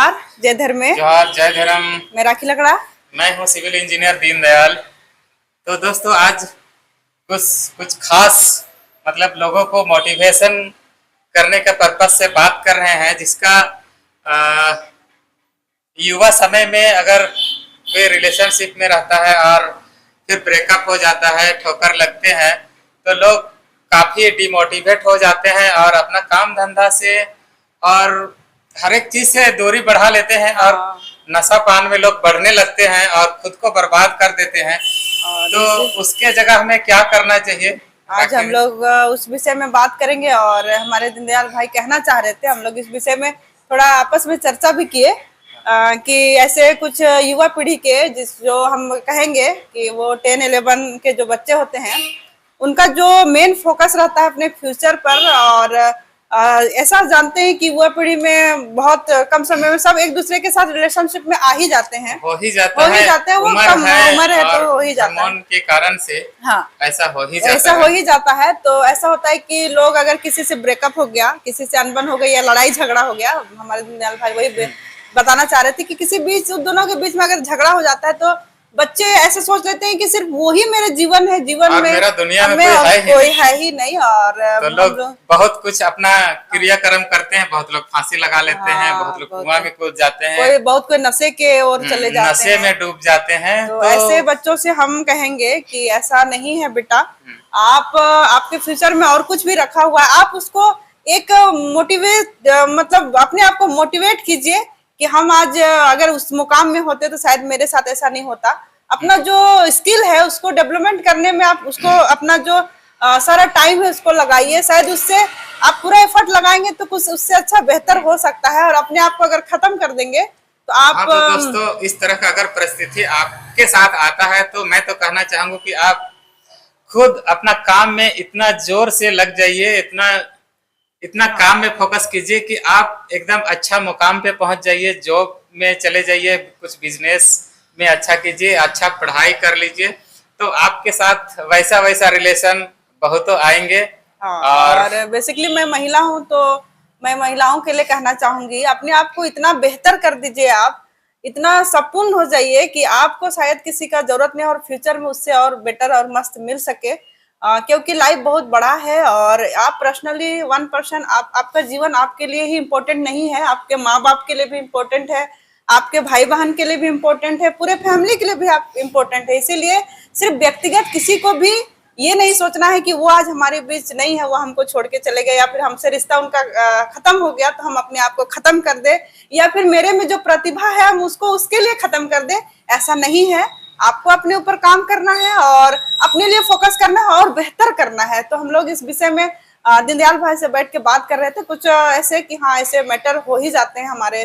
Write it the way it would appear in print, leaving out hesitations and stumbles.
जोहार जय धर्म में। जोहार जय धर्म। मैं राखी लकड़ा। मैं हूँ सिविल इंजीनियर दीनदयाल। तो दोस्तों आज कुछ कुछ खास मतलब लोगों को मोटिवेशन करने के पर्पज से बात कर रहे हैं, जिसका युवा समय में अगर कोई रिलेशनशिप में रहता है और फिर ब्रेकअप हो जाता है, ठोकर लगते हैं, तो लोग काफ़ी डिमोटिवेट हो जाते हैं और अपना काम धंधा से और हर एक चीज़ से दूरी बढ़ा लेते हैं और नशा पान में लोग बढ़ने लगते हैं और खुद को बर्बाद कर देते हैं। तो उसके जगह हमें क्या करना चाहिए? आज हम लोग उस विषय में बात करेंगे और हमारे दीनदयाल भाई कहना चाह रहे थे, हम लोग इस विषय में थोड़ा आपस में चर्चा भी किए कि ऐसे कुछ युवा पीढ़ी के जो हम कहेंगे कि वो 10-11 के जो बच्चे होते हैं, उनका जो मेन फोकस रहता है अपने फ्यूचर पर, और ऐसा जानते हैं कि युवा पीढ़ी में बहुत कम समय में सब एक दूसरे के साथ रिलेशनशिप में आ ही जाते हैं, हो ही जाते हैं। वो कम उम्र है तो हो ही जाता है के कारण से। हाँ, ऐसा हो ही जाता है। तो ऐसा होता है कि लोग अगर किसी से ब्रेकअप हो गया, किसी से अनबन हो गई या लड़ाई झगड़ा हो गया, हमारे दीनदयाल भाई वही बताना चाह रहे थे कि किसी बीच दोनों के बीच में अगर झगड़ा हो जाता है तो बच्चे ऐसे सोच लेते हैं कि सिर्फ वही मेरे जीवन है, जीवन में मेरा दुनिया में कोई है ही नहीं। और तो लोग बहुत कुछ अपना क्रियाक्रम करते हैं, बहुत लोग फांसी लगा लेते हैं, बहुत लोग कुआं में कूद जाते हैं, कोई नशे के ओर चले जाते हैं, नशे में डूब जाते हैं। तो ऐसे बच्चों से हम कहेंगे कि ऐसा नहीं है बेटा, आप आपके फ्यूचर में और कुछ भी रखा हुआ है, आप उसको एक मोटिवेट मतलब अपने आप को मोटिवेट कीजिए कि हम आज अगर उस मुकाम में होते तो शायद मेरे साथ ऐसा नहीं होता। अपना जो स्किल है उसको डेवलपमेंट करने में आप उसको अपना जो सारा टाइम है उसको लगाइए, शायद उससे आप पूरा एफर्ट लगाएंगे तो कुछ उससे अच्छा बेहतर हो सकता है। और अपने आप को अगर खत्म कर देंगे तो आप तो दोस्तों इस तरह का अगर परिस्थिति आपके साथ आता है तो मैं तो कहना चाहूंगा कि आप खुद अपना काम में इतना जोर से लग जाइए, इतना काम में फोकस कीजिए कि आप एकदम अच्छा मुकाम पे पहुंच जाइए, जॉब में चले जाइए, कुछ बिजनेस में अच्छा कीजिए, अच्छा पढ़ाई कर लीजिए, तो आपके साथ वैसा रिलेशन बहुत आएंगे। और बेसिकली मैं महिला हूं तो मैं महिलाओं के लिए कहना चाहूंगी, अपने आप को इतना बेहतर कर दीजिए, आप इतना संपूर्ण हो जाइए कि आपको शायद किसी का जरूरत नहीं और फ्यूचर में उससे और बेटर और मस्त मिल सके। क्योंकि लाइफ बहुत बड़ा है और आप पर्सनली 1% आपका जीवन आपके लिए ही इम्पोर्टेंट नहीं है, आपके माँ बाप के लिए भी इम्पोर्टेंट है, आपके भाई बहन के लिए भी इम्पोर्टेंट है, पूरे फैमिली के लिए भी आप इम्पोर्टेंट है। इसीलिए सिर्फ व्यक्तिगत किसी को भी ये नहीं सोचना है कि वो आज हमारे बीच नहीं है, वो हमको छोड़ के चले गए, या फिर हमसे रिश्ता उनका खत्म हो गया तो हम अपने आप को खत्म कर दे, या फिर मेरे में जो प्रतिभा है हम उसको उसके लिए खत्म कर दे। ऐसा नहीं है, आपको अपने ऊपर काम करना है और अपने लिए फोकस करना है और बेहतर करना है। तो हम लोग इस विषय में दीनदयाल भाई से बैठ के बात कर रहे थे, कुछ ऐसे कि हाँ ऐसे मैटर हो ही जाते हैं हमारे